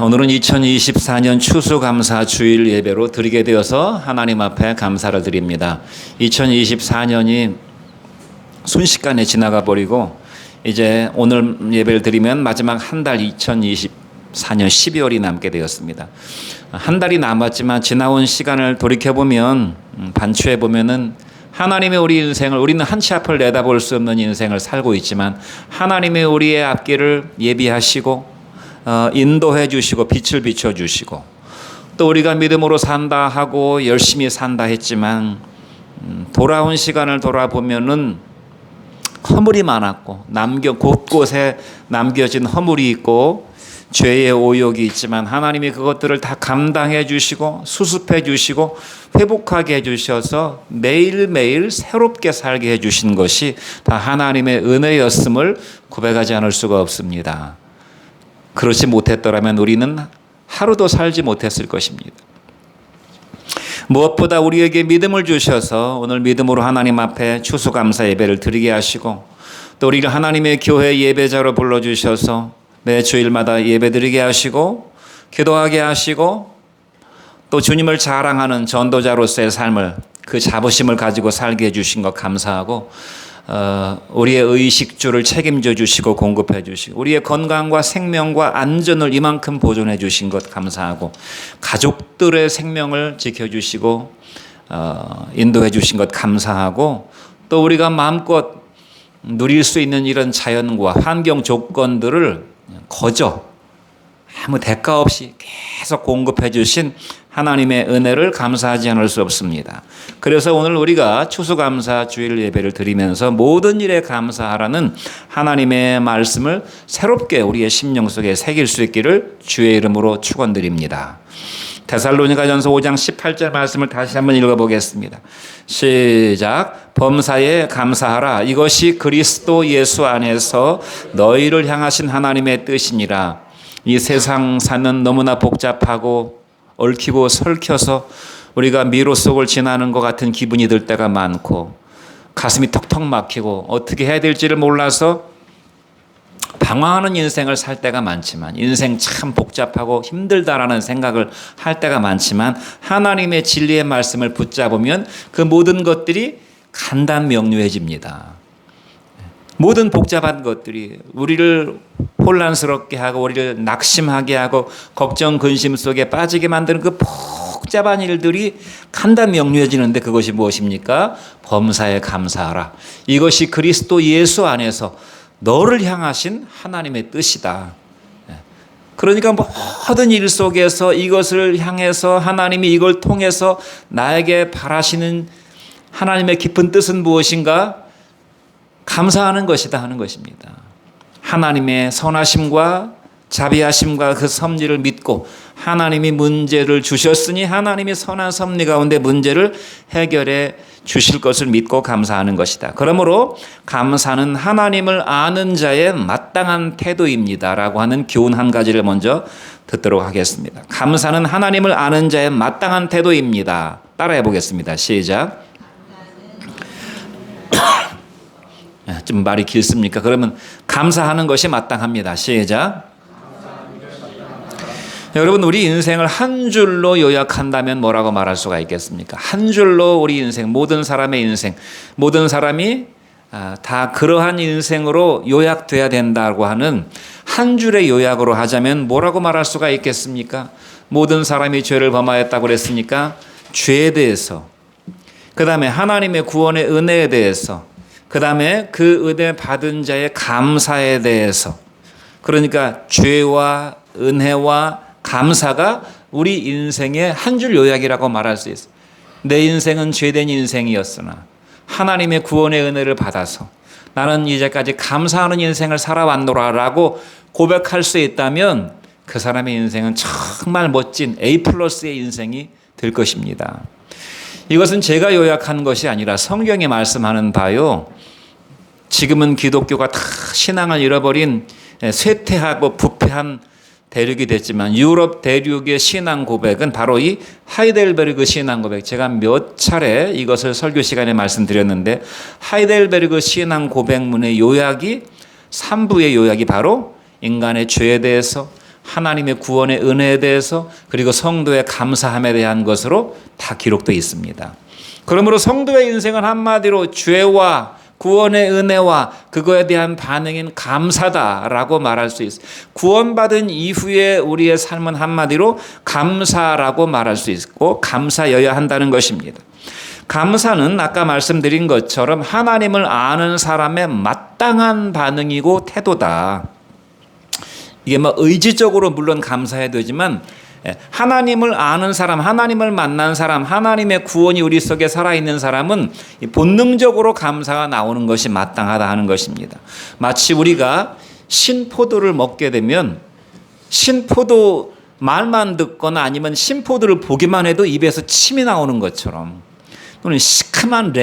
오늘은 2024년 추수감사 주일 예배로 드리게 되어서 하나님 앞에 감사를 드립니다. 2024년이 순식간에 지나가 버리고 이제 오늘 예배를 드리면 마지막 한 달 2024년 12월이 남게 되었습니다. 한 달이 남았지만 지나온 시간을 돌이켜보면 반추해보면은 하나님의 우리 인생을, 우리는 한 치 앞을 내다볼 수 없는 인생을 살고 있지만 하나님의 우리의 앞길을 예비하시고 인도해 주시고 빛을 비춰 주시고 또 우리가 믿음으로 산다 하고 열심히 산다 했지만 돌아온 시간을 돌아보면은 허물이 많았고 곳곳에 남겨진 허물이 있고 죄의 오욕이 있지만 하나님이 그것들을 다 감당해 주시고 수습해 주시고 회복하게 해 주셔서 매일매일 새롭게 살게 해 주신 것이 다 하나님의 은혜였음을 고백하지 않을 수가 없습니다. 그렇지 못했더라면 우리는 하루도 살지 못했을 것입니다. 무엇보다 우리에게 믿음을 주셔서 오늘 믿음으로 하나님 앞에 추수감사 예배를 드리게 하시고 또 우리를 하나님의 교회 예배자로 불러주셔서 매 주일마다 예배 드리게 하시고 기도하게 하시고 또 주님을 자랑하는 전도자로서의 삶을 그 자부심을 가지고 살게 해주신 것 감사하고 우리의 의식주를 책임져 주시고 공급해 주시고 우리의 건강과 생명과 안전을 이만큼 보존해 주신 것 감사하고 가족들의 생명을 지켜주시고 인도해 주신 것 감사하고 또 우리가 마음껏 누릴 수 있는 이런 자연과 환경 조건들을 아무 대가 없이 계속 공급해 주신 하나님의 은혜를 감사하지 않을 수 없습니다. 그래서 오늘 우리가 추수감사 주일 예배를 드리면서 모든 일에 감사하라는 하나님의 말씀을 새롭게 우리의 심령 속에 새길 수 있기를 주의 이름으로 축원드립니다. 데살로니가전서 5장 18절 말씀을 다시 한번 읽어보겠습니다. 시작. 범사에 감사하라. 이것이 그리스도 예수 안에서 너희를 향하신 하나님의 뜻이니라. 이 세상 사는 너무나 복잡하고 얽히고 설켜서 우리가 미로 속을 지나는 것 같은 기분이 들 때가 많고 가슴이 턱턱 막히고 어떻게 해야 될지를 몰라서 방황하는 인생을 살 때가 많지만 인생 참 복잡하고 힘들다라는 생각을 할 때가 많지만 하나님의 진리의 말씀을 붙잡으면 그 모든 것들이 간단 명료해집니다. 모든 복잡한 것들이 우리를 혼란스럽게 하고 우리를 낙심하게 하고 걱정 근심 속에 빠지게 만드는 그 복잡한 일들이 간단 명료해지는데 그것이 무엇입니까? 범사에 감사하라. 이것이 그리스도 예수 안에서 너를 향하신 하나님의 뜻이다. 그러니까 모든 일 속에서 이것을 향해서 하나님이 이걸 통해서 나에게 바라시는 하나님의 깊은 뜻은 무엇인가? 감사하는 것이다 하는 것입니다. 하나님의 선하심과 자비하심과 그 섭리를 믿고 하나님이 문제를 주셨으니 하나님이 선한 섭리 가운데 문제를 해결해 주실 것을 믿고 감사하는 것이다. 그러므로 감사는 하나님을 아는 자의 마땅한 태도입니다 라고 하는 교훈 한 가지를 먼저 듣도록 하겠습니다. 감사는 하나님을 아는 자의 마땅한 태도입니다. 따라해 보겠습니다. 시작. 좀 말이 길습니까? 그러면 감사하는 것이 마땅합니다. 시작. 여러분, 우리 인생을 한 줄로 요약한다면 뭐라고 말할 수가 있겠습니까? 한 줄로 우리 인생, 모든 사람의 인생, 모든 사람이 다 그러한 인생으로 요약돼야 된다고 하는 한 줄의 요약으로 하자면 뭐라고 말할 수가 있겠습니까? 모든 사람이 죄를 범하였다고 그랬으니까 죄에 대해서, 그 다음에 하나님의 구원의 은혜에 대해서, 그 다음에 그 은혜 받은 자의 감사에 대해서, 그러니까 죄와 은혜와 감사가 우리 인생의 한 줄 요약이라고 말할 수 있어요. 내 인생은 죄된 인생이었으나 하나님의 구원의 은혜를 받아서 나는 이제까지 감사하는 인생을 살아왔노라라고 고백할 수 있다면 그 사람의 인생은 정말 멋진 A+의 인생이 될 것입니다. 이것은 제가 요약한 것이 아니라 성경이 말씀하는 바요. 지금은 기독교가 다 신앙을 잃어버린 쇠퇴하고 부패한 대륙이 됐지만 유럽 대륙의 신앙 고백은 바로 이 하이델베르그 신앙 고백. 제가 몇 차례 이것을 설교 시간에 말씀드렸는데 하이델베르그 신앙 고백문의 요약이 3부의 요약이 바로 인간의 죄에 대해서 하나님의 구원의 은혜에 대해서 그리고 성도의 감사함에 대한 것으로 다 기록되어 있습니다. 그러므로 성도의 인생은 한마디로 죄와 구원의 은혜와 그거에 대한 반응인 감사다라고 말할 수 있어요. 구원받은 이후에 우리의 삶은 한마디로 감사라고 말할 수 있고 감사여야 한다는 것입니다. 감사는 아까 말씀드린 것처럼 하나님을 아는 사람의 마땅한 반응이고 태도다. 이게 뭐 의지적으로 물론 감사해야 되지만 하나님을 아는 사람, 하나님을 만난 사람, 하나님의 구원이 우리 속에 살아있는 사람은 본능적으로 감사가 나오는 것이 마땅하다 하는 것입니다. 마치 우리가 신포도를 먹게 되면 신포도 말만 듣거나 아니면 신포도를 보기만 해도 입에서 침이 나오는 것처럼 또는 시큼한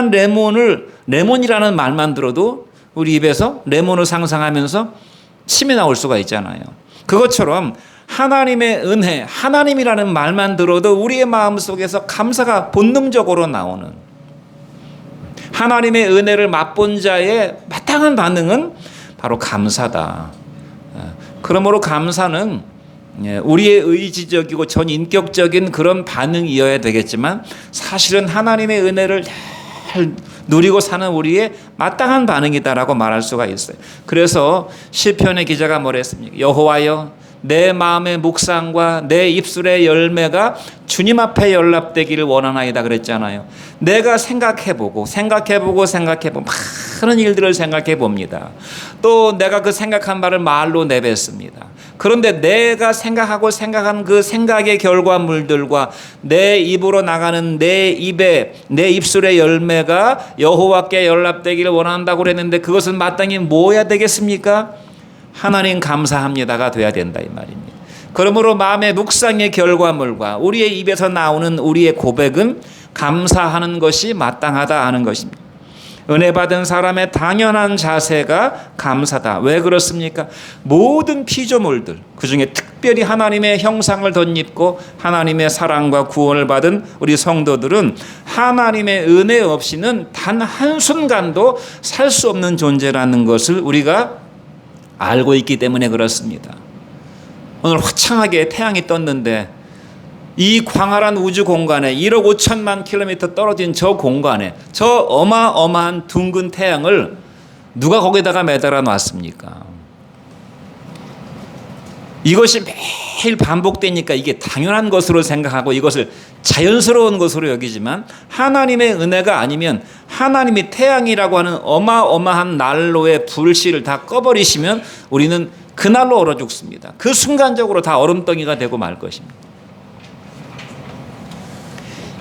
레몬을 레몬이라는 말만 들어도 우리 입에서 레몬을 상상하면서 침이 나올 수가 있잖아요. 그것처럼 하나님의 은혜, 하나님이라는 말만 들어도 우리의 마음속에서 감사가 본능적으로 나오는 하나님의 은혜를 맛본 자의 마땅한 반응은 바로 감사다. 그러므로 감사는 우리의 의지적이고 전인격적인 그런 반응이어야 되겠지만 사실은 하나님의 은혜를 잘 누리고 사는 우리의 마땅한 반응이다라고 말할 수가 있어요. 그래서 시편의 기자가 뭐라 했습니까? 여호와여 내 마음의 묵상과 내 입술의 열매가 주님 앞에 연락되기를 원하나이다 그랬잖아요. 내가 생각해보고 많은 일들을 생각해 봅니다. 또 내가 그 생각한 바를 말로 내뱉습니다. 그런데 내가 생각한 그 생각의 결과물들과 내 입으로 나가는 내 입술의 열매가 여호와께 연락되기를 원한다고 그랬는데 그것은 마땅히 뭐야 되겠습니까? 하나님 감사합니다가 돼야 된다 이 말입니다. 그러므로 마음의 묵상의 결과물과 우리의 입에서 나오는 우리의 고백은 감사하는 것이 마땅하다 하는 것입니다. 은혜 받은 사람의 당연한 자세가 감사다. 왜 그렇습니까? 모든 피조물들 그중에 특별히 하나님의 형상을 덧입고 하나님의 사랑과 구원을 받은 우리 성도들은 하나님의 은혜 없이는 단 한순간도 살 수 없는 존재라는 것을 우리가 알고 있기 때문에 그렇습니다. 오늘 화창하게 태양이 떴는데 이 광활한 우주 공간에 1억 5천만 킬로미터 떨어진 저 공간에 저 어마어마한 둥근 태양을 누가 거기다가 매달아 놨습니까? 이것이 매일 반복되니까 이게 당연한 것으로 생각하고 이것을 자연스러운 것으로 여기지만 하나님의 은혜가 아니면 하나님이 태양이라고 하는 어마어마한 난로의 불씨를 다 꺼버리시면 우리는 그날로 얼어 죽습니다. 그 순간적으로 다 얼음덩이가 되고 말 것입니다.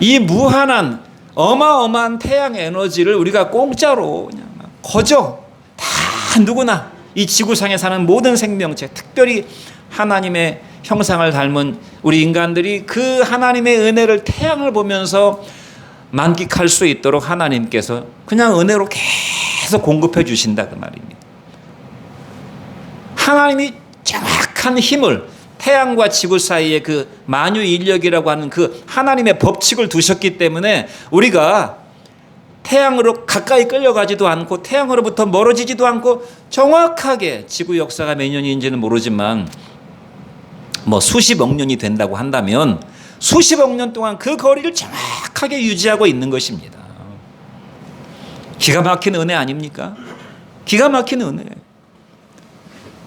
이 무한한 어마어마한 태양 에너지를 우리가 공짜로 그냥 거저 다 누구나 이 지구상에 사는 모든 생명체 특별히 하나님의 형상을 닮은 우리 인간들이 그 하나님의 은혜를 태양을 보면서 만끽할 수 있도록 하나님께서 그냥 은혜로 계속 공급해 주신다 그 말입니다. 하나님이 정확한 힘을 태양과 지구 사이에 그 만유인력이라고 하는 그 하나님의 법칙을 두셨기 때문에 우리가 태양으로 가까이 끌려가지도 않고 태양으로부터 멀어지지도 않고 정확하게 지구 역사가 몇 년인지는 모르지만 뭐 수십억 년이 된다고 한다면 수십억 년 동안 그 거리를 정확하게 유지하고 있는 것입니다. 기가 막힌 은혜 아닙니까? 기가 막힌 은혜.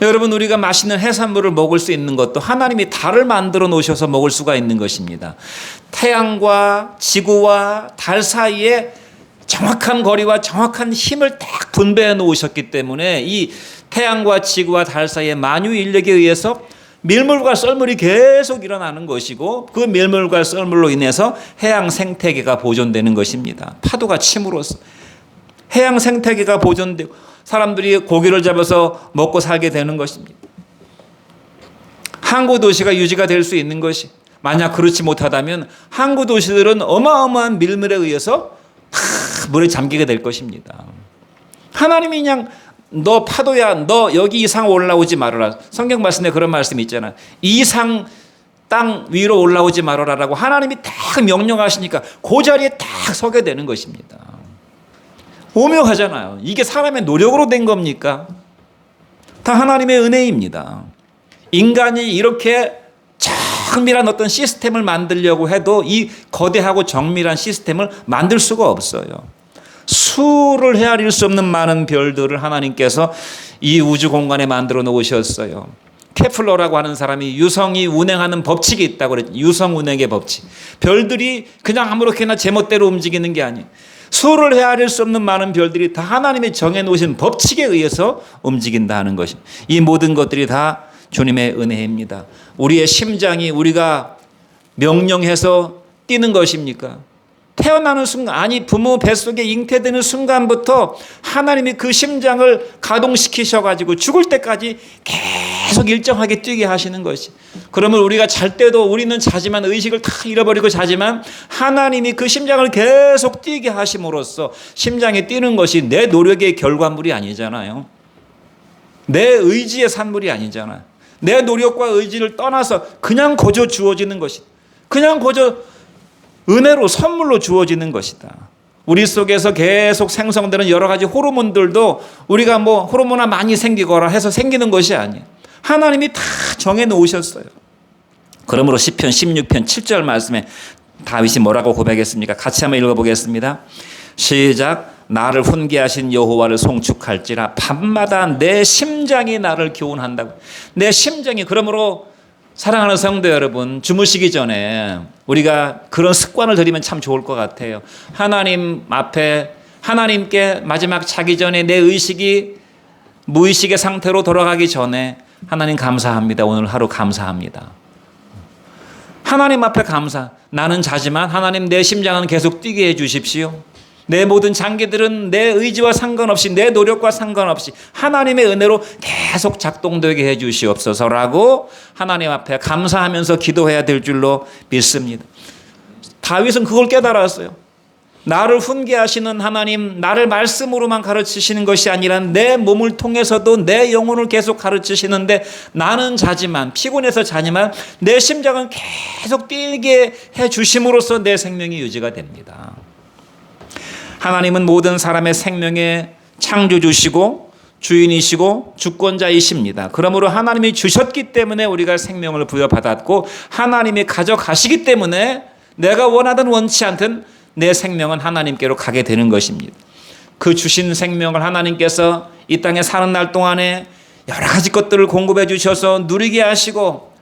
여러분 우리가 맛있는 해산물을 먹을 수 있는 것도 하나님이 달을 만들어 놓으셔서 먹을 수가 있는 것입니다. 태양과 지구와 달 사이에 정확한 거리와 정확한 힘을 딱 분배해 놓으셨기 때문에 이 태양과 지구와 달 사이의 만유인력에 의해서 밀물과 썰물이 계속 일어나는 것이고 그 밀물과 썰물로 인해서 해양 생태계가 보존되는 것입니다. 파도가 침으로써 해양 생태계가 보존되고 사람들이 고기를 잡아서 먹고 살게 되는 것입니다. 항구 도시가 유지가 될 수 있는 것이 만약 그렇지 못하다면 항구 도시들은 어마어마한 밀물에 의해서 다 물에 잠기게 될 것입니다. 하나님이 그냥 너 파도야 너 여기 이상 올라오지 말아라. 성경 말씀에 그런 말씀이 있잖아. 이상 땅 위로 올라오지 말아라라고 하나님이 딱 명령하시니까 그 자리에 딱 서게 되는 것입니다. 오묘하잖아요. 이게 사람의 노력으로 된 겁니까? 다 하나님의 은혜입니다. 인간이 이렇게 정밀한 어떤 시스템을 만들려고 해도 이 거대하고 정밀한 시스템을 만들 수가 없어요. 수를 헤아릴 수 없는 많은 별들을 하나님께서 이 우주 공간에 만들어 놓으셨어요. 케플러라고 하는 사람이 유성이 운행하는 법칙이 있다고 그랬죠. 유성 운행의 법칙. 별들이 그냥 아무렇게나 제멋대로 움직이는 게 아니에요. 수를 헤아릴 수 없는 많은 별들이 다 하나님이 정해놓으신 법칙에 의해서 움직인다 하는 것입니다. 이 모든 것들이 다 주님의 은혜입니다. 우리의 심장이 우리가 명령해서 뛰는 것입니까? 태어나는 순간, 아니 부모 뱃속에 잉태되는 순간부터 하나님이 그 심장을 가동시키셔가지고 죽을 때까지 계속 일정하게 뛰게 하시는 것이. 그러면 우리가 잘 때도 우리는 자지만 의식을 다 잃어버리고 자지만 하나님이 그 심장을 계속 뛰게 하심으로써 심장이 뛰는 것이 내 노력의 결과물이 아니잖아요. 내 의지의 산물이 아니잖아요. 내 노력과 의지를 떠나서 그냥 거저 주어지는 것이. 그냥 거저 은혜로 선물로 주어지는 것이다. 우리 속에서 계속 생성되는 여러 가지 호르몬들도 우리가 뭐 호르몬이 많이 생기거나 해서 생기는 것이 아니에요. 하나님이 다 정해 놓으셨어요. 그러므로 시편 16편 7절 말씀에 다윗이 뭐라고 고백했습니까? 같이 한번 읽어보겠습니다. 시작. 나를 훈계하신 여호와를 송축할지라 밤마다 내 심장이 나를 교훈한다고. 내 심장이. 그러므로 사랑하는 성도 여러분, 주무시기 전에 우리가 그런 습관을 들이면 참 좋을 것 같아요. 하나님 앞에 하나님께 마지막 자기 전에 내 의식이 무의식의 상태로 돌아가기 전에 하나님 감사합니다. 오늘 하루 감사합니다. 하나님 앞에 감사. 나는 자지만 하나님 내 심장은 계속 뛰게 해 주십시오. 내 모든 장기들은 내 의지와 상관없이 내 노력과 상관없이 하나님의 은혜로 계속 작동되게 해 주시옵소서라고 하나님 앞에 감사하면서 기도해야 될 줄로 믿습니다. 다윗은 그걸 깨달았어요. 나를 훈계하시는 하나님, 나를 말씀으로만 가르치시는 것이 아니라 내 몸을 통해서도 내 영혼을 계속 가르치시는데 나는 자지만 피곤해서 자지만 내 심장은 계속 뛰게 해 주심으로써 내 생명이 유지가 됩니다. 하나님은 모든 사람의 생명의 창조주시고 주인이시고 주권자이십니다. 그러므로 하나님이 주셨기 때문에 우리가 생명을 부여받았고 하나님이 가져가시기 때문에 내가 원하든 원치 않든 내 생명은 하나님께로 가게 되는 것입니다. 그 주신 생명을 하나님께서 이 땅에 사는 날 동안에 여러 가지 것들을 공급해 주셔서 누리게 하시고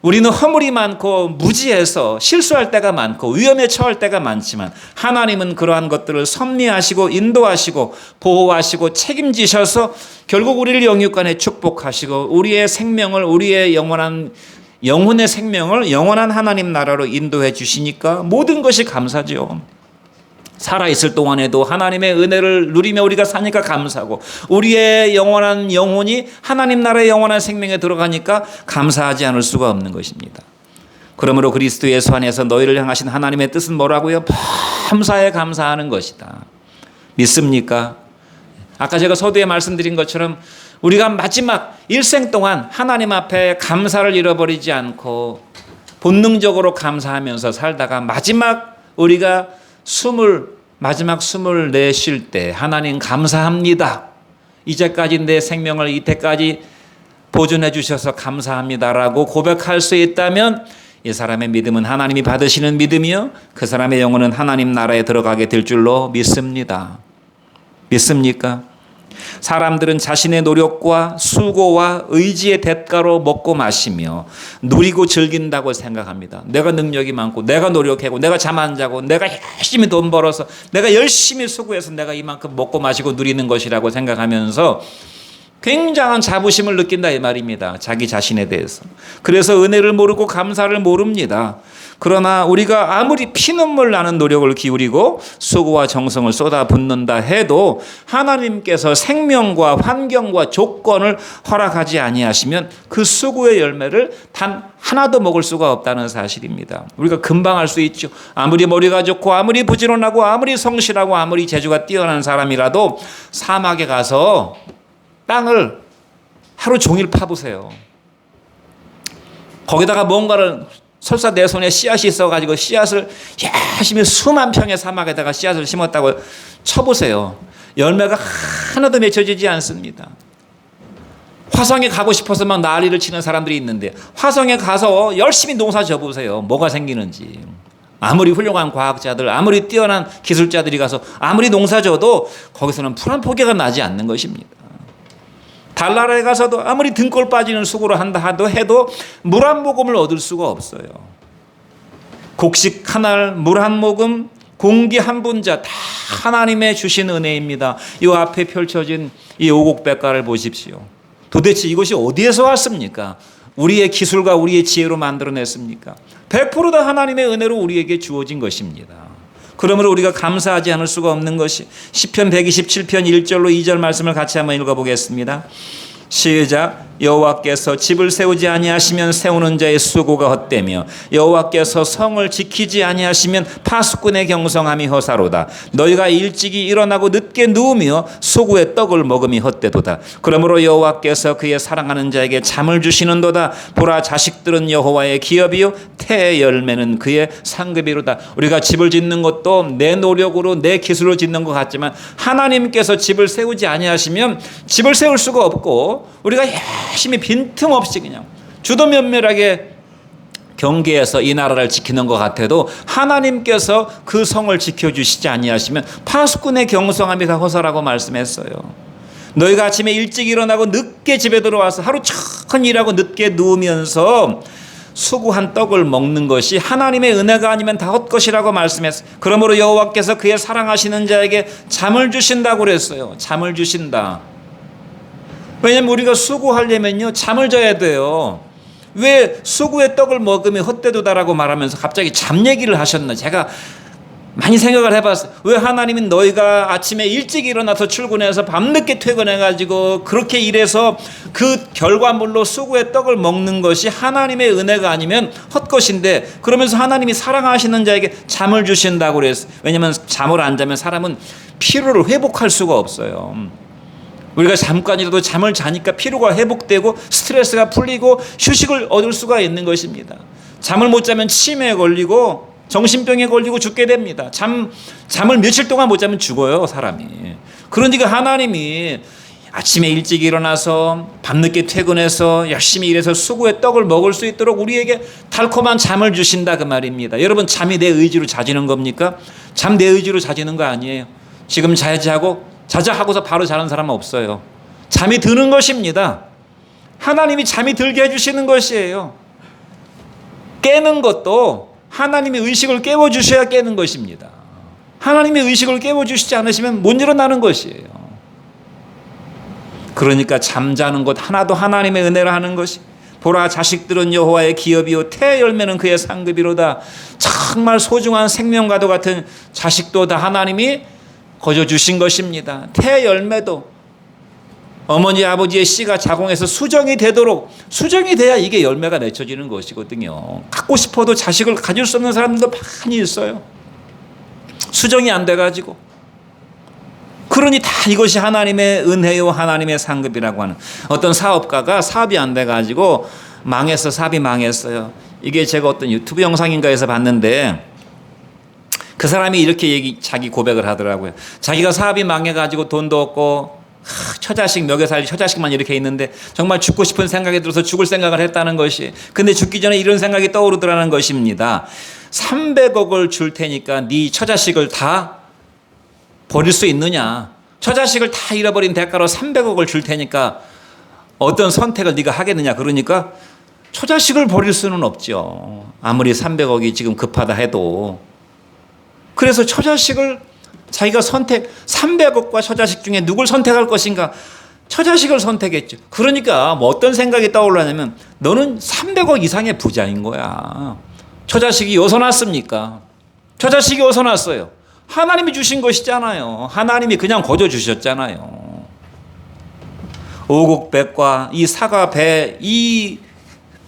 우리는 허물이 많고 무지해서 실수할 때가 많고 위험에 처할 때가 많지만 하나님은 그러한 것들을 섭리하시고 인도하시고 보호하시고 책임지셔서 결국 우리를 영육간에 축복하시고 우리의 생명을 우리의 영혼의 생명을 영원한 하나님 나라로 인도해 주시니까 모든 것이 감사죠. 살아있을 동안에도 하나님의 은혜를 누리며 우리가 사니까 감사하고 우리의 영원한 영혼이 하나님 나라의 영원한 생명에 들어가니까 감사하지 않을 수가 없는 것입니다. 그러므로 그리스도 예수 안에서 너희를 향하신 하나님의 뜻은 뭐라고요? 범사에 감사하는 것이다. 믿습니까? 아까 제가 서두에 말씀드린 것처럼 우리가 마지막 일생 동안 하나님 앞에 감사를 잃어버리지 않고 본능적으로 감사하면서 살다가 마지막 우리가 마지막 숨을 내쉴 때 하나님 감사합니다. 이제까지 내 생명을 이때까지 보존해 주셔서 감사합니다라고 고백할 수 있다면 이 사람의 믿음은 하나님이 받으시는 믿음이요 그 사람의 영혼은 하나님 나라에 들어가게 될 줄로 믿습니다. 믿습니까? 사람들은 자신의 노력과 수고와 의지의 대가로 먹고 마시며 누리고 즐긴다고 생각합니다. 내가 능력이 많고 내가 노력하고 내가 잠 안 자고 내가 열심히 돈 벌어서 내가 열심히 수고해서 내가 이만큼 먹고 마시고 누리는 것이라고 생각하면서 굉장한 자부심을 느낀다 이 말입니다. 자기 자신에 대해서. 그래서 은혜를 모르고 감사를 모릅니다. 그러나 우리가 아무리 피눈물 나는 노력을 기울이고 수고와 정성을 쏟아붓는다 해도 하나님께서 생명과 환경과 조건을 허락하지 아니하시면 그 수고의 열매를 단 하나도 먹을 수가 없다는 사실입니다. 우리가 금방 알 수 있죠. 아무리 머리가 좋고 아무리 부지런하고 아무리 성실하고 아무리 재주가 뛰어난 사람이라도 사막에 가서 땅을 하루 종일 파보세요. 거기다가 뭔가를 설사 내 손에 씨앗이 있어가지고 씨앗을 열심히 수만 평의 사막에다가 씨앗을 심었다고 쳐보세요. 열매가 하나도 맺혀지지 않습니다. 화성에 가고 싶어서 막 난리를 치는 사람들이 있는데 화성에 가서 열심히 농사 져보세요. 뭐가 생기는지. 아무리 훌륭한 과학자들, 아무리 뛰어난 기술자들이 가서 아무리 농사 져도 거기서는 풀 한 포개가 나지 않는 것입니다. 달나라에 가서도 아무리 등골 빠지는 수고를 한다 해도 물 한 모금을 얻을 수가 없어요. 곡식 한 알, 물 한 모금, 공기 한 분자 다 하나님의 주신 은혜입니다. 이 앞에 펼쳐진 이 오곡백과를 보십시오. 도대체 이것이 어디에서 왔습니까? 우리의 기술과 우리의 지혜로 만들어냈습니까? 100%다 하나님의 은혜로 우리에게 주어진 것입니다. 그러므로 우리가 감사하지 않을 수가 없는 것이 시편 127편 1절로 2절 말씀을 같이 한번 읽어보겠습니다. 시작. 여호와께서 집을 세우지 아니하시면 세우는 자의 수고가 헛되며 여호와께서 성을 지키지 아니하시면 파수꾼의 경성함이 허사로다. 너희가 일찍이 일어나고 늦게 누우며 소구의 떡을 먹음이 헛되도다. 그러므로 여호와께서 그의 사랑하는 자에게 잠을 주시는도다. 보라, 자식들은 여호와의 기업이요 태의 열매는 그의 상급이로다. 우리가 집을 짓는 것도 내 노력으로 내 기술로 짓는 것 같지만 하나님께서 집을 세우지 아니하시면 집을 세울 수가 없고 우리가 열심히 빈틈없이 그냥 주도면밀하게 경계해서 이 나라를 지키는 것 같아도 하나님께서 그 성을 지켜주시지 아니하시면 파수꾼의 경성함이 다 허사라고 말씀했어요. 너희가 아침에 일찍 일어나고 늦게 집에 들어와서 하루 천 일하고 늦게 누우면서 수고한 떡을 먹는 것이 하나님의 은혜가 아니면 다 헛것이라고 말씀했어요. 그러므로 여호와께서 그의 사랑하시는 자에게 잠을 주신다고 그랬어요. 잠을 주신다. 왜냐하면 우리가 수고하려면요 잠을 자야 돼요. 왜 수고의 떡을 먹으면 헛되도다라고 말하면서 갑자기 잠 얘기를 하셨나. 제가 많이 생각을 해봤어요. 왜 하나님은 너희가 아침에 일찍 일어나서 출근해서 밤늦게 퇴근해가지고 그렇게 일해서 그 결과물로 수고의 떡을 먹는 것이 하나님의 은혜가 아니면 헛것인데 그러면서 하나님이 사랑하시는 자에게 잠을 주신다고 그랬어요. 왜냐하면 잠을 안 자면 사람은 피로를 회복할 수가 없어요. 우리가 잠깐이라도 잠을 자니까 피로가 회복되고 스트레스가 풀리고 휴식을 얻을 수가 있는 것입니다. 잠을 못 자면 치매에 걸리고 정신병에 걸리고 죽게 됩니다. 잠을 며칠 동안 못 자면 죽어요, 사람이. 그러니까 하나님이 아침에 일찍 일어나서 밤늦게 퇴근해서 열심히 일해서 수고의 떡을 먹을 수 있도록 우리에게 달콤한 잠을 주신다 그 말입니다. 여러분, 잠이 내 의지로 자지는 겁니까? 잠 내 의지로 자지는 거 아니에요. 지금 자야지 하고 자자 하고서 바로 자는 사람은 없어요. 잠이 드는 것입니다. 하나님이 잠이 들게 해주시는 것이에요. 깨는 것도 하나님의 의식을 깨워주셔야 깨는 것입니다. 하나님의 의식을 깨워주시지 않으시면 못 일어나는 것이에요. 그러니까 잠자는 것 하나도 하나님의 은혜로 하는 것이. 보라, 자식들은 여호와의 기업이요 태의 열매는 그의 상급이로다. 정말 소중한 생명과도 같은 자식도 다 하나님이 거저 주신 것입니다. 태 열매도 어머니 아버지의 씨가 자궁에서 수정이 되도록, 수정이 돼야 이게 열매가 맺혀지는 것이거든요. 갖고 싶어도 자식을 가질 수 없는 사람들도 많이 있어요. 수정이 안 돼가지고. 그러니 다 이것이 하나님의 은혜요 하나님의 상급이라고 하는. 어떤 사업가가 사업이 안 돼가지고 망했어. 사업이 망했어요. 이게 제가 어떤 유튜브 영상인가에서 봤는데 그 사람이 이렇게 자기 고백을 하더라고요. 자기가 사업이 망해가지고 돈도 없고 처자식 먹여 살릴 처자식만 이렇게 있는데 정말 죽고 싶은 생각이 들어서 죽을 생각을 했다는 것이. 근데 죽기 전에 이런 생각이 떠오르더라는 것입니다. 300억을 줄 테니까 네 처자식을 다 버릴 수 있느냐. 처자식을 다 잃어버린 대가로 300억을 줄 테니까 어떤 선택을 네가 하겠느냐. 그러니까 처자식을 버릴 수는 없죠. 아무리 300억이 지금 급하다 해도. 그래서 처자식을 자기가 300억과 처자식 중에 누굴 선택할 것인가? 처자식을 선택했죠. 그러니까 뭐 어떤 생각이 떠올라냐면 너는 300억 이상의 부자인 거야. 처자식이 어디서 났습니까? 처자식이 어디서 났어요? 하나님이 주신 것이잖아요. 하나님이 그냥 거저 주셨잖아요. 오곡백과 이 사과배, 이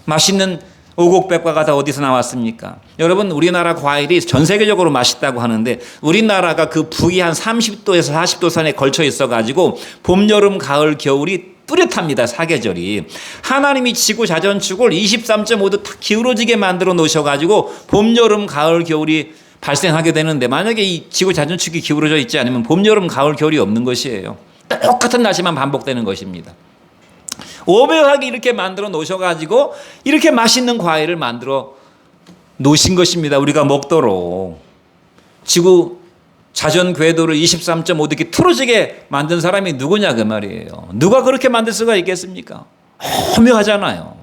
맛있는 오곡백과가 다 어디서 나왔습니까? 여러분, 우리나라 과일이 전 세계적으로 맛있다고 하는데 우리나라가 그 북위 한 30도에서 40도 선에 걸쳐 있어가지고 봄, 여름, 가을, 겨울이 뚜렷합니다. 사계절이. 하나님이 지구 자전축을 23.5도 탁 기울어지게 만들어 놓으셔가지고 봄, 여름, 가을, 겨울이 발생하게 되는데 만약에 이 지구 자전축이 기울어져 있지 않으면 봄, 여름, 가을, 겨울이 없는 것이에요. 똑같은 날씨만 반복되는 것입니다. 오묘하게 이렇게 만들어 놓으셔가지고 이렇게 맛있는 과일을 만들어 놓으신 것입니다. 우리가 먹도록. 지구 자전 궤도를 23.5도 틀어지게 만든 사람이 누구냐 그 말이에요. 누가 그렇게 만들 수가 있겠습니까? 오묘하잖아요.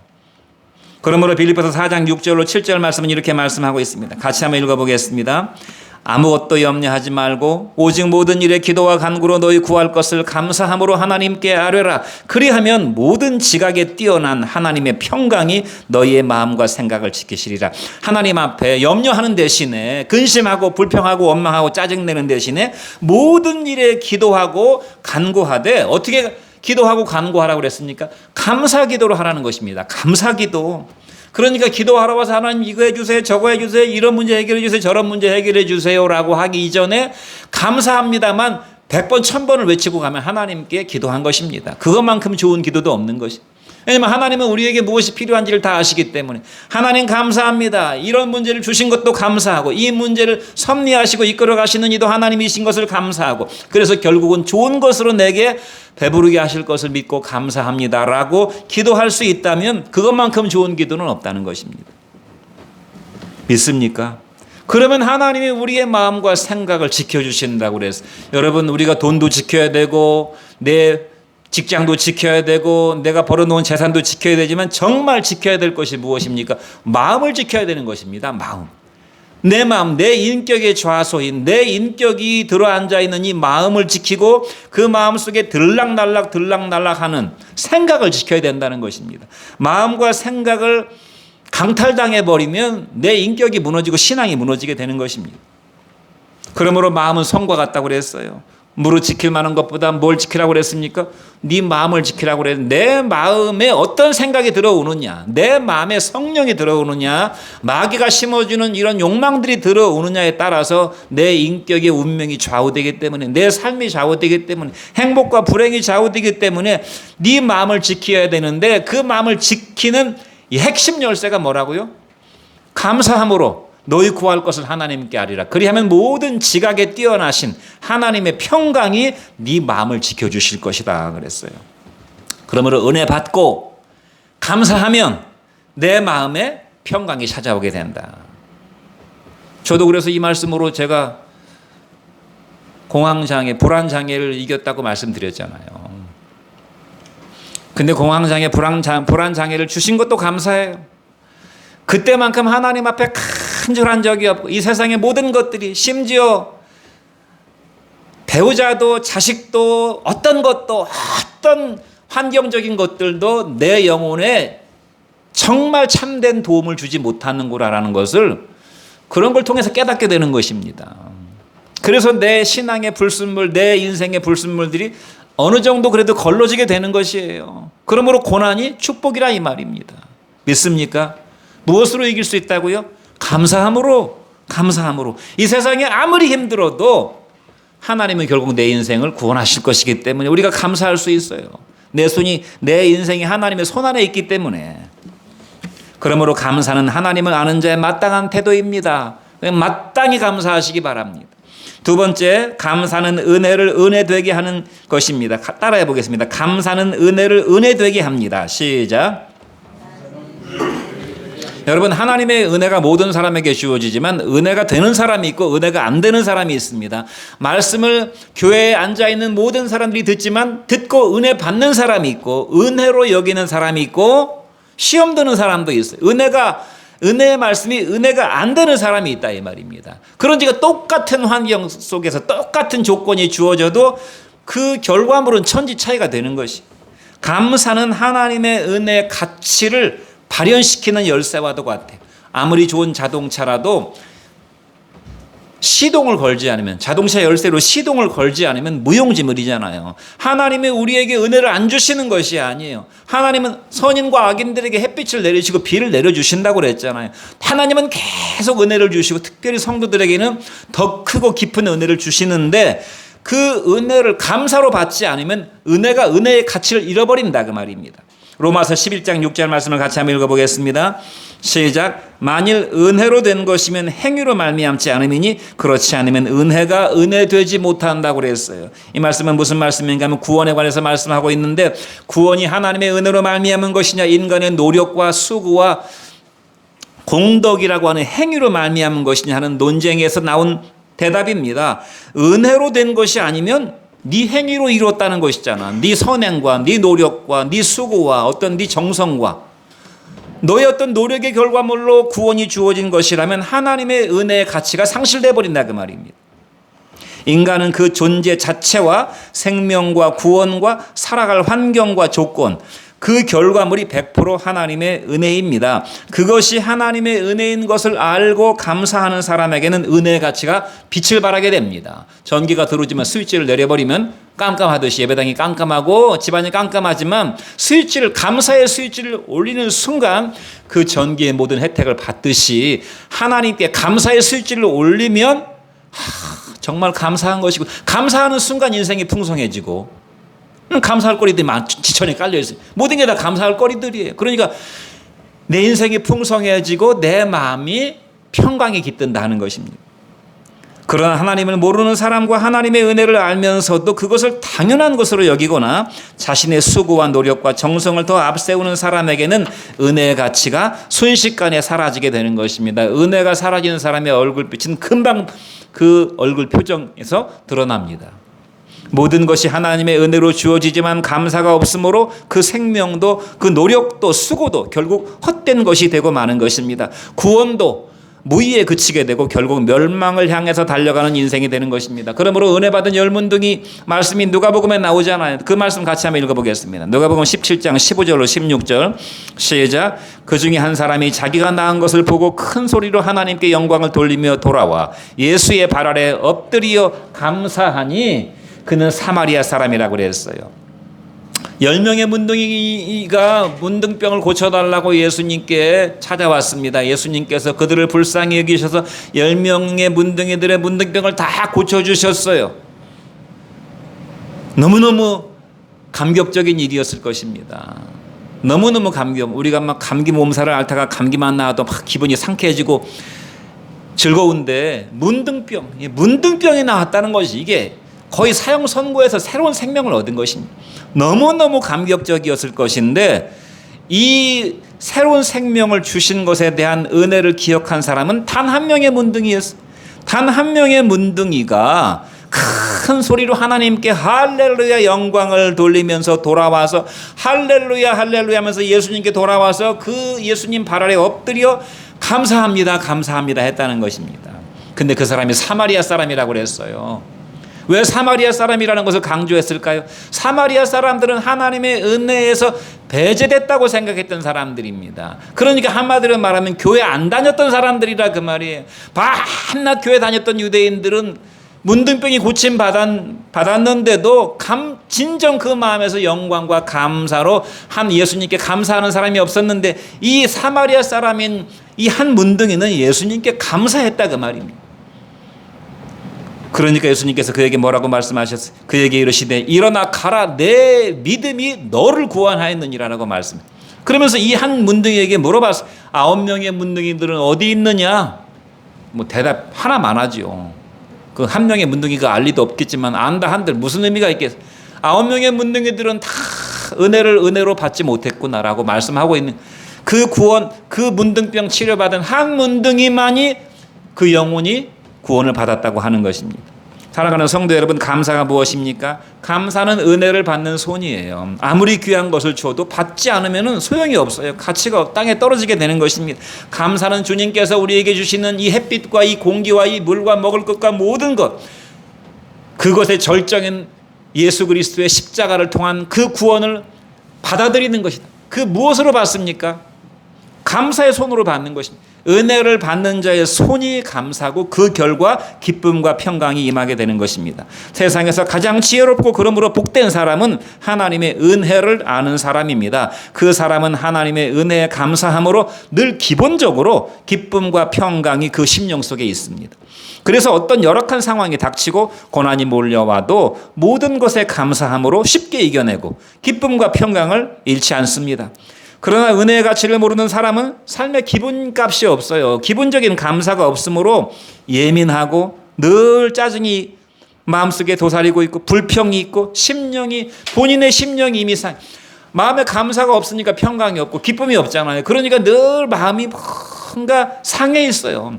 그러므로 빌립보서 4장 6절로 7절 말씀은 이렇게 말씀하고 있습니다. 같이 한번 읽어보겠습니다. 아무것도 염려하지 말고 오직 모든 일에 기도와 간구로 너희 구할 것을 감사함으로 하나님께 아뢰라. 그리하면 모든 지각에 뛰어난 하나님의 평강이 너희의 마음과 생각을 지키시리라. 하나님 앞에 염려하는 대신에 근심하고 불평하고 원망하고 짜증내는 대신에 모든 일에 기도하고 간구하되, 어떻게 기도하고 간구하라고 그랬습니까? 감사기도로 하라는 것입니다. 감사기도. 그러니까 기도하러 와서 하나님 이거 해주세요, 저거 해주세요, 이런 문제 해결해 주세요, 저런 문제 해결해 주세요라고 하기 이전에 감사합니다만 100번 1000번을 외치고 가면 하나님께 기도한 것입니다. 그것만큼 좋은 기도도 없는 것이. 왜냐하면 하나님은 우리에게 무엇이 필요한지를 다 아시기 때문에 하나님 감사합니다. 이런 문제를 주신 것도 감사하고 이 문제를 섭리하시고 이끌어 가시는 이도 하나님이신 것을 감사하고, 그래서 결국은 좋은 것으로 내게 배부르게 하실 것을 믿고 감사합니다라고 기도할 수 있다면 그것만큼 좋은 기도는 없다는 것입니다. 믿습니까? 그러면 하나님이 우리의 마음과 생각을 지켜주신다고 그래서, 여러분 우리가 돈도 지켜야 되고 내 직장도 지켜야 되고 내가 벌어놓은 재산도 지켜야 되지만 정말 지켜야 될 것이 무엇입니까? 마음을 지켜야 되는 것입니다. 마음. 내 마음, 내 인격의 좌소인 내 인격이 들어앉아 있는 이 마음을 지키고 그 마음 속에 들락날락 하는 생각을 지켜야 된다는 것입니다. 마음과 생각을 강탈당해 버리면 내 인격이 무너지고 신앙이 무너지게 되는 것입니다. 그러므로 마음은 성과 같다고 그랬어요. 무릇 지킬 만한 것보다 뭘 지키라고 그랬습니까? 네 마음을 지키라고 그랬는데 내 마음에 어떤 생각이 들어오느냐, 내 마음에 성령이 들어오느냐, 마귀가 심어주는 이런 욕망들이 들어오느냐에 따라서 내 인격의 운명이 좌우되기 때문에, 내 삶이 좌우되기 때문에, 행복과 불행이 좌우되기 때문에 네 마음을 지켜야 되는데, 그 마음을 지키는 이 핵심 열쇠가 뭐라고요? 감사함으로 너희 구할 것을 하나님께 아리라. 그리하면 모든 지각에 뛰어나신 하나님의 평강이 네 마음을 지켜주실 것이다 그랬어요. 그러므로 은혜 받고 감사하면 내 마음에 평강이 찾아오게 된다. 저도 그래서 이 말씀으로 제가 공황장애, 불안장애를 이겼다고 말씀드렸잖아요. 근데 공황장애, 불안장애를 주신 것도 감사해요. 그때만큼 하나님 앞에 간절한 적이 없고 이 세상의 모든 것들이, 심지어 배우자도 자식도 어떤 것도 어떤 환경적인 것들도 내 영혼에 정말 참된 도움을 주지 못하는구나라는 것을, 그런 걸 통해서 깨닫게 되는 것입니다. 그래서 내 신앙의 불순물, 내 인생의 불순물들이 어느 정도 그래도 걸러지게 되는 것이에요. 그러므로 고난이 축복이라 이 말입니다. 믿습니까? 무엇으로 이길 수 있다고요? 감사함으로. 감사함으로. 이 세상이 아무리 힘들어도 하나님은 결국 내 인생을 구원하실 것이기 때문에 우리가 감사할 수 있어요. 내 인생이 하나님의 손 안에 있기 때문에. 그러므로 감사는 하나님을 아는 자의 마땅한 태도입니다. 마땅히 감사하시기 바랍니다. 두 번째, 감사는 은혜를 은혜되게 하는 것입니다. 따라해 보겠습니다. 감사는 은혜를 은혜되게 합니다. 시작. 여러분, 하나님의 은혜가 모든 사람에게 주어지지만 은혜가 되는 사람이 있고 은혜가 안 되는 사람이 있습니다. 말씀을 교회에 앉아있는 모든 사람들이 듣지만 듣고 은혜 받는 사람이 있고 은혜로 여기는 사람이 있고 시험 드는 사람도 있어요. 은혜의 말씀이 은혜가 안 되는 사람이 있다 이 말입니다. 그런지가 똑같은 환경 속에서 똑같은 조건이 주어져도 그 결과물은 천지 차이가 되는 것이. 감사는 하나님의 은혜의 가치를 발현시키는 열쇠와도 같아요. 아무리 좋은 자동차라도 시동을 걸지 않으면, 자동차 열쇠로 시동을 걸지 않으면 무용지물이잖아요. 하나님이 우리에게 은혜를 안 주시는 것이 아니에요. 하나님은 선인과 악인들에게 햇빛을 내리시고 비를 내려주신다고 그랬잖아요. 하나님은 계속 은혜를 주시고 특별히 성도들에게는 더 크고 깊은 은혜를 주시는데 그 은혜를 감사로 받지 않으면 은혜가 은혜의 가치를 잃어버린다 그 말입니다. 로마서 11장 6절 말씀을 같이 한번 읽어보겠습니다. 시작. 만일 은혜로 된 것이면 행위로 말미암지 않음이니 그렇지 않으면 은혜가 은혜 되지 못한다고 그랬어요. 이 말씀은 무슨 말씀인가 하면 구원에 관해서 말씀하고 있는데, 구원이 하나님의 은혜로 말미암은 것이냐, 인간의 노력과 수고와 공덕이라고 하는 행위로 말미암은 것이냐 하는 논쟁에서 나온 대답입니다. 은혜로 된 것이 아니면 네 행위로 이뤘다는 것이잖아. 네 선행과 네 노력과 네 수고와 어떤 네 정성과 너의 어떤 노력의 결과물로 구원이 주어진 것이라면 하나님의 은혜의 가치가 상실돼 버린다 그 말입니다. 인간은 그 존재 자체와 생명과 구원과 살아갈 환경과 조건, 그 결과물이 100% 하나님의 은혜입니다. 그것이 하나님의 은혜인 것을 알고 감사하는 사람에게는 은혜의 가치가 빛을 발하게 됩니다. 전기가 들어오지만 스위치를 내려버리면 깜깜하듯이 예배당이 깜깜하고 집안이 깜깜하지만 감사의 스위치를 올리는 순간 그 전기의 모든 혜택을 받듯이 하나님께 감사의 스위치를 올리면 정말 감사한 것이고, 감사하는 순간 인생이 풍성해지고, 감사할 거리들이 지천에 깔려있어요. 모든 게 다 감사할 거리들이에요. 그러니까 내 인생이 풍성해지고 내 마음이 평강에 깃든다 하는 것입니다. 그러나 하나님을 모르는 사람과 하나님의 은혜를 알면서도 그것을 당연한 것으로 여기거나 자신의 수고와 노력과 정성을 더 앞세우는 사람에게는 은혜의 가치가 순식간에 사라지게 되는 것입니다. 은혜가 사라지는 사람의 얼굴빛은 금방 그 얼굴 표정에서 드러납니다. 모든 것이 하나님의 은혜로 주어지지만 감사가 없으므로 그 생명도 그 노력도 수고도 결국 헛된 것이 되고 마는 것입니다. 구원도 무의에 그치게 되고 결국 멸망을 향해서 달려가는 인생이 되는 것입니다. 그러므로 은혜 받은 열문둥이 말씀이 누가복음에 나오잖아요. 그 말씀 같이 한번 읽어보겠습니다. 누가복음 17장 15절로 16절 시작. 그 중에 한 사람이 자기가 낳은 것을 보고 큰 소리로 하나님께 영광을 돌리며 돌아와 예수의 발 아래 엎드리어 감사하니 그는 사마리아 사람이라고 그랬어요. 10명의 문둥이가 문둥병을 고쳐달라고 예수님께 찾아왔습니다. 예수님께서 그들을 불쌍히 여기셔서 10명의 문둥이들의 문둥병을 다 고쳐주셨어요. 너무너무 감격적인 일이었을 것입니다. 너무너무 우리가 막 감기 몸살을 앓다가 감기만 나와도 막 기분이 상쾌해지고 즐거운데 문둥병이 나왔다는 것이 이게 거의 사형 선고에서 새로운 생명을 얻은 것입니다. 너무너무 감격적이었을 것인데 이 새로운 생명을 주신 것에 대한 은혜를 기억한 사람은 단 한 명의 문둥이였어요. 단 한 명의 문둥이가 큰 소리로 하나님께 할렐루야 영광을 돌리면서 돌아와서 할렐루야 할렐루야 하면서 예수님께 돌아와서 그 예수님 발 아래 엎드려 감사합니다 감사합니다 했다는 것입니다. 근데 그 사람이 사마리아 사람이라고 그랬어요. 왜 사마리아 사람이라는 것을 강조했을까요? 사마리아 사람들은 하나님의 은혜에서 배제됐다고 생각했던 사람들입니다. 그러니까 한마디로 말하면 교회 안 다녔던 사람들이라 그 말이에요. 밤낮 교회 다녔던 유대인들은 문둥병이 고침 받았는데도 진정 그 마음에서 영광과 감사로 한 예수님께 감사하는 사람이 없었는데 이 사마리아 사람인 이 한 문둥이는 예수님께 감사했다 그 말입니다. 그러니까 예수님께서 그에게 뭐라고 말씀하셨어요? 그에게 이르시되 일어나 가라 내 믿음이 너를 구원하였느니라라고 말씀. 그러면서 이 한 문둥이에게 물어봤어요. 9명의 문둥이들은 어디 있느냐? 뭐 대답 하나만 하지요. 그 한 명의 문둥이가 알 리도 없겠지만 안다 한들 무슨 의미가 있겠어요? 9명의 문둥이들은 다 은혜를 은혜로 받지 못했구나라고 말씀하고 있는 그 구원, 그 문둥병 치료받은 한 문둥이만이 그 영혼이 구원을 받았다고 하는 것입니다. 사랑하는 성도 여러분, 감사가 무엇입니까? 감사는 은혜를 받는 손이에요. 아무리 귀한 것을 줘도 받지 않으면 소용이 없어요. 가치가 땅에 떨어지게 되는 것입니다. 감사는 주님께서 우리에게 주시는 이 햇빛과 이 공기와 이 물과 먹을 것과 모든 것, 그것의 절정인 예수 그리스도의 십자가를 통한 그 구원을 받아들이는 것이다. 그 무엇으로 받습니까? 감사의 손으로 받는 것입니다. 은혜를 받는 자의 손이 감사고 그 결과 기쁨과 평강이 임하게 되는 것입니다. 세상에서 가장 지혜롭고 그러므로 복된 사람은 하나님의 은혜를 아는 사람입니다. 그 사람은 하나님의 은혜에 감사함으로 늘 기본적으로 기쁨과 평강이 그 심령 속에 있습니다. 그래서 어떤 열악한 상황이 닥치고 고난이 몰려와도 모든 것에 감사함으로 쉽게 이겨내고 기쁨과 평강을 잃지 않습니다. 그러나 은혜의 가치를 모르는 사람은 삶의 기분값이 없어요. 기본적인 감사가 없으므로 예민하고 늘 짜증이 마음속에 도사리고 있고 불평이 있고 본인의 심령이 이미 마음에 감사가 없으니까 평강이 없고 기쁨이 없잖아요. 그러니까 늘 마음이 뭔가 상해 있어요.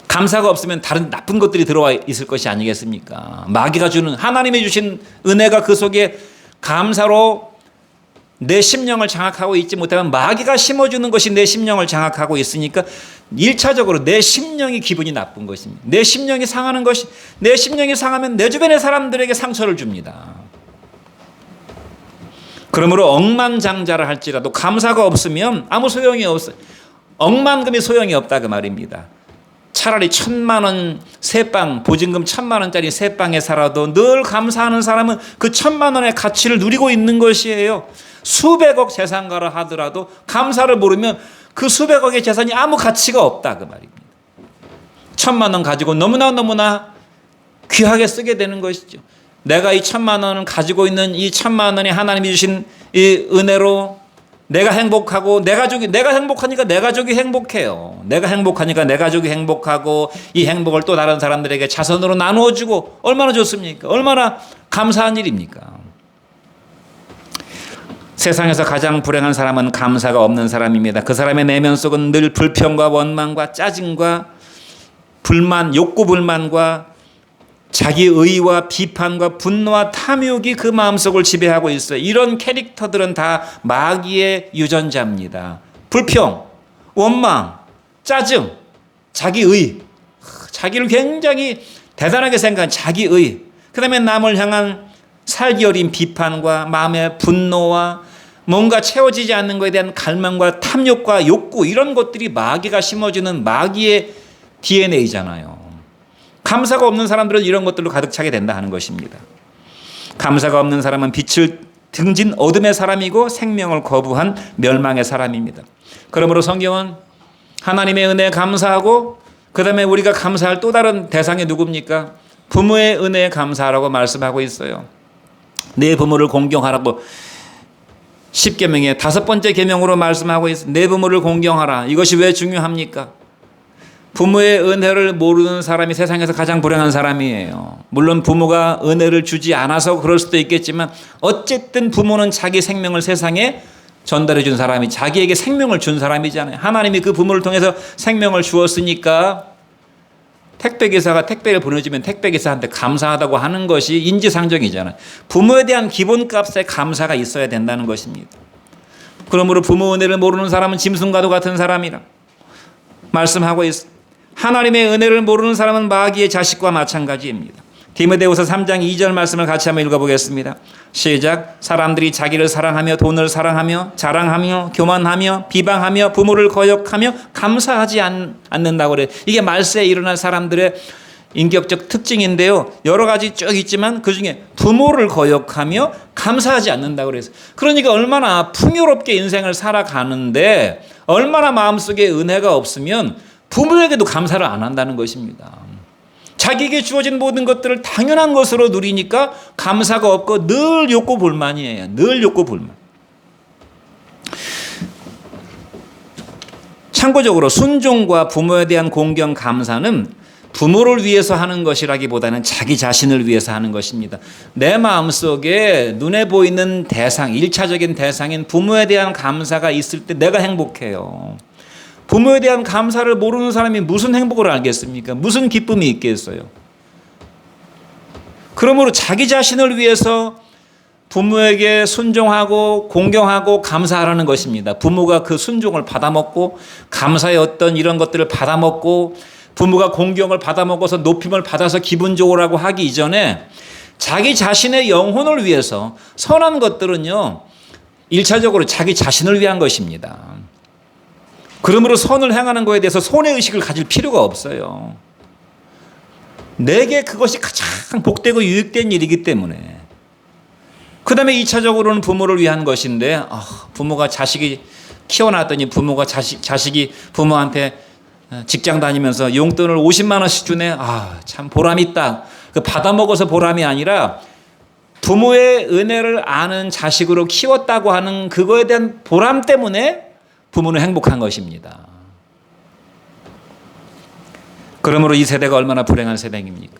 감사가 없으면 다른 나쁜 것들이 들어와 있을 것이 아니겠습니까? 마귀가 주는 하나님이 주신 은혜가 그 속에 감사로 내 심령을 장악하고 있지 못하면 마귀가 심어주는 것이 내 심령을 장악하고 있으니까 1차적으로 내 심령이 기분이 나쁜 것입니다. 내 심령이 상하는 것이 내 심령이 상하면 내 주변의 사람들에게 상처를 줍니다. 그러므로 억만장자를 할지라도 감사가 없으면 아무 소용이 없어요. 억만금이 소용이 없다 그 말입니다. 차라리 1,000만 원 보증금 1,000만 원짜리 세방에 살아도 늘 감사하는 사람은 그 1,000만 원의 가치를 누리고 있는 것이에요. 수백억 재산가라 하더라도 감사를 모르면 그 수백억의 재산이 아무 가치가 없다 그 말입니다. 1,000만 원 가지고 너무나 귀하게 쓰게 되는 것이죠. 내가 이 1,000만 원을 가지고 있는 이 1,000만 원이 하나님이 주신 이 은혜로 내가 행복하고 내가 행복하니까 내 가족이 행복해요. 내가 행복하니까 내 가족이 행복하고 이 행복을 또 다른 사람들에게 자선으로 나누어 주고 얼마나 좋습니까? 얼마나 감사한 일입니까? 세상에서 가장 불행한 사람은 감사가 없는 사람입니다. 그 사람의 내면 속은 늘 불평과 원망과 짜증과 불만, 욕구 불만과 자기 의와 비판과 분노와 탐욕이 그 마음속을 지배하고 있어요. 이런 캐릭터들은 다 마귀의 유전자입니다. 불평, 원망, 짜증, 자기의, 자기를 굉장히 대단하게 생각한 자기의, 그 다음에 남을 향한 살기 어린 비판과 마음의 분노와 뭔가 채워지지 않는 것에 대한 갈망과 탐욕과 욕구, 이런 것들이 마귀가 심어주는 마귀의 DNA잖아요. 감사가 없는 사람들은 이런 것들로 가득 차게 된다 하는 것입니다. 감사가 없는 사람은 빛을 등진 어둠의 사람이고 생명을 거부한 멸망의 사람입니다. 그러므로 성경은 하나님의 은혜에 감사하고 그 다음에 우리가 감사할 또 다른 대상이 누굽니까? 부모의 은혜에 감사하라고 말씀하고 있어요. 내 부모를 공경하라고 10계명의 5번째 계명으로 말씀하고 있어요. 내 부모를 공경하라. 이것이 왜 중요합니까? 부모의 은혜를 모르는 사람이 세상에서 가장 불행한 사람이에요. 물론 부모가 은혜를 주지 않아서 그럴 수도 있겠지만 어쨌든 부모는 자기 생명을 세상에 전달해 준 사람이 자기에게 생명을 준 사람이잖아요. 하나님이 그 부모를 통해서 생명을 주었으니까 택배기사가 택배를 보내주면 택배기사한테 감사하다고 하는 것이 인지상정이잖아요. 부모에 대한 기본값에 감사가 있어야 된다는 것입니다. 그러므로 부모 은혜를 모르는 사람은 짐승과도 같은 사람이라 말씀하고 있습니다. 하나님의 은혜를 모르는 사람은 마귀의 자식과 마찬가지입니다. 디모데후서 3장 2절 말씀을 같이 한번 읽어보겠습니다. 시작. 사람들이 자기를 사랑하며 돈을 사랑하며 자랑하며 교만하며 비방하며 부모를 거역하며 감사하지 않는다고 그래요. 이게 말세에 일어날 사람들의 인격적 특징인데요. 여러 가지 쭉 있지만 그중에 부모를 거역하며 감사하지 않는다고 그래서 그러니까 얼마나 풍요롭게 인생을 살아가는데 얼마나 마음속에 은혜가 없으면 부모에게도 감사를 안 한다는 것입니다. 자기에게 주어진 모든 것들을 당연한 것으로 누리니까 감사가 없고 늘 욕구 불만이에요. 늘 욕구 불만. 참고적으로 순종과 부모에 대한 공경 감사는 부모를 위해서 하는 것이라기보다는 자기 자신을 위해서 하는 것입니다. 내 마음속에 눈에 보이는 대상, 1차적인 대상인 부모에 대한 감사가 있을 때 내가 행복해요. 부모에 대한 감사를 모르는 사람이 무슨 행복을 알겠습니까? 무슨 기쁨이 있겠어요? 그러므로 자기 자신을 위해서 부모에게 순종하고 공경하고 감사하라는 것입니다. 부모가 그 순종을 받아먹고 감사의 어떤 이런 것들을 받아먹고 부모가 공경을 받아먹어서 높임을 받아서 기분 좋으라고 하기 이전에 자기 자신의 영혼을 위해서 선한 것들은요 1차적으로 자기 자신을 위한 것입니다. 그러므로 선을 행하는 것에 대해서 손해의식을 가질 필요가 없어요. 내게 그것이 가장 복되고 유익된 일이기 때문에. 그 다음에 2차적으로는 부모를 위한 것인데, 부모가 자식이 키워놨더니 부모가 자식이 부모한테 직장 다니면서 용돈을 50만 원씩 주네. 참 보람있다. 그 받아먹어서 보람이 아니라 부모의 은혜를 아는 자식으로 키웠다고 하는 그거에 대한 보람 때문에 부모는 행복한 것입니다. 그러므로 이 세대가 얼마나 불행한 세대입니까?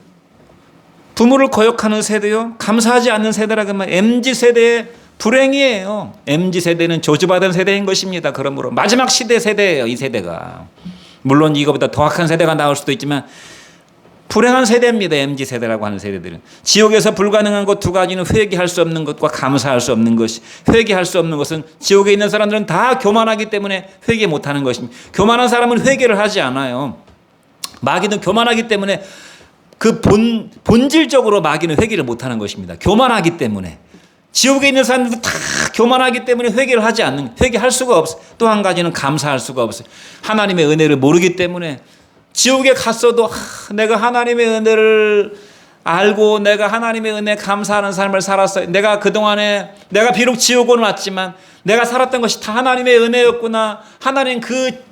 부모를 거역하는 세대요. 감사하지 않는 세대라고 하면 MZ세대의 불행이에요. MZ세대는 저주받은 세대인 것입니다. 그러므로 마지막 시대 세대예요. 이 세대가. 물론 이거보다 더 악한 세대가 나올 수도 있지만 불행한 세대입니다. MZ세대라고 하는 세대들은. 지옥에서 불가능한 것 두 가지는 회개할 수 없는 것과 감사할 수 없는 것이. 회개할 수 없는 것은 지옥에 있는 사람들은 다 교만하기 때문에 회개 못하는 것입니다. 교만한 사람은 회개를 하지 않아요. 마귀는 교만하기 때문에 그 본질적으로 마귀는 회개를 못하는 것입니다. 교만하기 때문에. 지옥에 있는 사람들도 다 교만하기 때문에 회개할 수가 없어요. 또 한 가지는 감사할 수가 없어요. 하나님의 은혜를 모르기 때문에 지옥에 갔어도 내가 하나님의 은혜를 알고 내가 하나님의 은혜에 감사하는 삶을 살았어요. 내가 그동안에 내가 비록 지옥은 왔지만 내가 살았던 것이 다 하나님의 은혜였구나. 하나님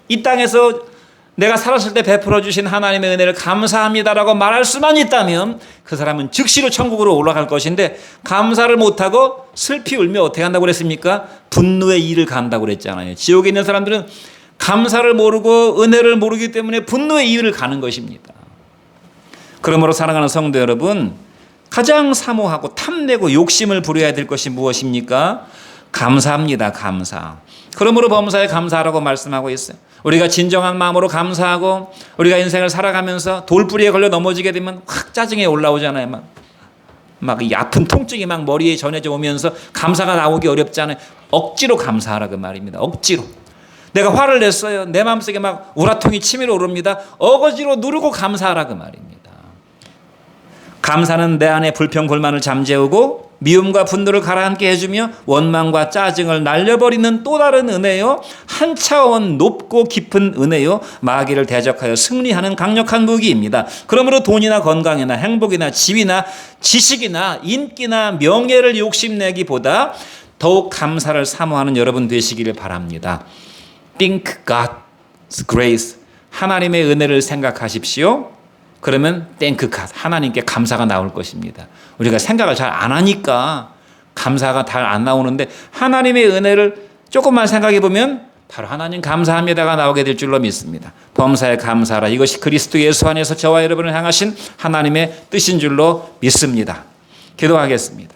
이 땅에서 내가 살았을 때 베풀어 주신 하나님의 은혜를 감사합니다라고 말할 수만 있다면 그 사람은 즉시로 천국으로 올라갈 것인데 감사를 못하고 슬피 울며 어떻게 한다고 그랬습니까? 분노의 일을 간다고 그랬잖아요. 지옥에 있는 사람들은 감사를 모르고 은혜를 모르기 때문에 분노의 일을 가는 것입니다. 그러므로 사랑하는 성도 여러분, 가장 사모하고 탐내고 욕심을 부려야 될 것이 무엇입니까? 감사합니다. 감사. 그러므로 범사에 감사하라고 말씀하고 있어요. 우리가 진정한 마음으로 감사하고 우리가 인생을 살아가면서 돌부리에 걸려 넘어지게 되면 확 짜증이 올라오잖아요. 막 이 아픈 통증이 막 머리에 전해져 오면서 감사가 나오기 어렵잖아요. 억지로 감사하라 그 말입니다. 억지로. 내가 화를 냈어요. 내 마음속에 막 우라통이 치밀어 오릅니다. 어거지로 누르고 감사하라 그 말입니다. 감사는 내 안에 불평불만을 잠재우고 미움과 분노를 가라앉게 해주며 원망과 짜증을 날려버리는 또 다른 은혜요. 한 차원 높고 깊은 은혜요. 마귀를 대적하여 승리하는 강력한 무기입니다. 그러므로 돈이나 건강이나 행복이나 지위나 지식이나 인기나 명예를 욕심내기보다 더욱 감사를 사모하는 여러분 되시기를 바랍니다. Think God's grace. 하나님의 은혜를 생각하십시오. 그러면 땡크 갓 하나님께 감사가 나올 것입니다. 우리가 생각을 잘 안 하니까 감사가 잘 안 나오는데 하나님의 은혜를 조금만 생각해 보면 바로 하나님 감사합니다가 나오게 될 줄로 믿습니다. 범사에 감사하라. 이것이 그리스도 예수 안에서 저와 여러분을 향하신 하나님의 뜻인 줄로 믿습니다. 기도하겠습니다.